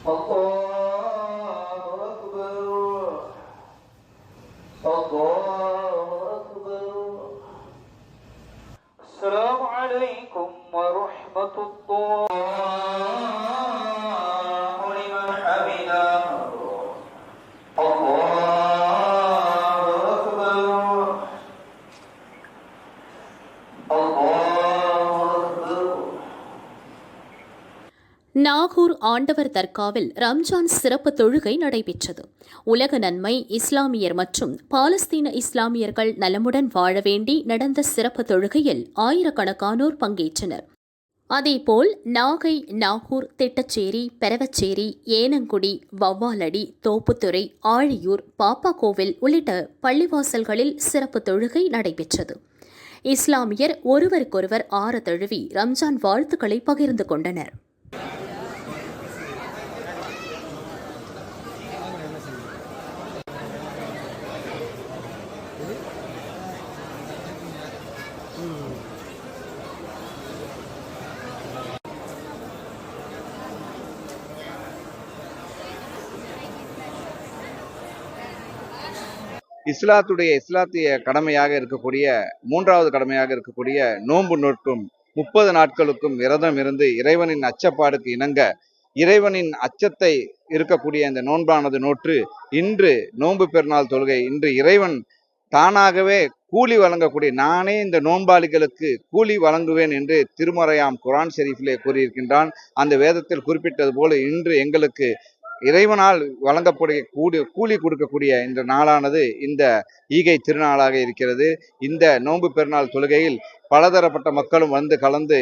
الله أكبر. الله أكبر. السلام عليكم ورحمة الله. لمن حمده. الله أكبر. நாகூர் ஆண்டவர் தர்காவில் ரம்ஜான் சிறப்பு தொழுகை நடைபெற்றது. உலக நன்மை, இஸ்லாமியர் மற்றும் பாலஸ்தீன இஸ்லாமியர்கள் நலமுடன் வாழ வேண்டி நடந்த சிறப்பு தொழுகையில் ஆயிரக்கணக்கானோர் பங்கேற்றனர். அதேபோல் நாகை, நாகூர், திட்டச்சேரி, பெரவச்சேரி, ஏனங்குடி, வவ்வாலடி, தோப்புத்துறை, ஆழியூர், பாப்பாக்கோவில் உள்ளிட்ட பள்ளிவாசல்களில் சிறப்பு தொழுகை நடைபெற்றது. இஸ்லாமியர் ஒருவருக்கொருவர் ஆற தழுவி ரம்ஜான் வாழ்த்துக்களை பகிர்ந்து கொண்டனர். இஸ்லாத்திய கடமையாக இருக்கக்கூடிய மூன்றாவது கடமையாக இருக்கக்கூடிய நோன்பு நோட்டும் 30 நாட்களுக்கும் விரதம் இருந்து இறைவனின் அச்சப்பாடுக்கு இணங்க இறைவனின் அச்சத்தை இருக்கக்கூடிய இந்த நோன்பானது நோற்று இன்று நோன்பு பெருநாள் தொழுகை, இன்று இறைவன் தானாகவே கூலி வழங்கக்கூடிய, நானே இந்த நோன்பாளிகளுக்கு கூலி வழங்குவேன் என்று திருமறையாம் குர்ஆன் ஷெரீஃபிலே கூறியிருக்கின்றான். அந்த வேதத்தில் குறிப்பிட்டது போல இன்று எங்களுக்கு இறைவனால் வழங்கக்கூடிய கூலி கொடுக்கக்கூடிய இந்த நாளானது இந்த ஈகை திருநாளாக இருக்கிறது. இந்த நோன்பு பெருநாள் தொழுகையில் பலதரப்பட்ட மக்களும் வந்து கலந்து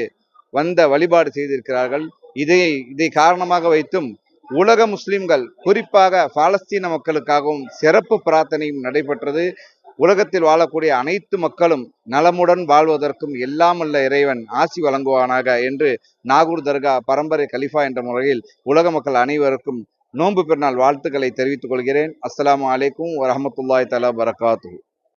வழிபாடு செய்திருக்கிறார்கள். இதை காரணமாக வைத்தும் உலக முஸ்லிம்கள், குறிப்பாக பாலஸ்தீன மக்களுக்காகவும் சிறப்பு பிரார்த்தனையும் நடைபெற்றது. உலகத்தில் வாழக்கூடிய அனைத்து மக்களும் நலமுடன் வாழ்வதற்கும் எல்லாம் வல்ல இறைவன் ஆசி வழங்குவானாக என்று நாகூர் தர்கா பரம்பரை கலிஃபா என்ற முறையில் உலக மக்கள் அனைவருக்கும் நோன்பு பெருநாள் வாழ்த்துக்களை தெரிவித்துக் கொள்கிறேன். அஸ்ஸலாமு அலைக்கும் வரஹ்மத்துல்லாஹி தஆலா பரகாத்துஹு.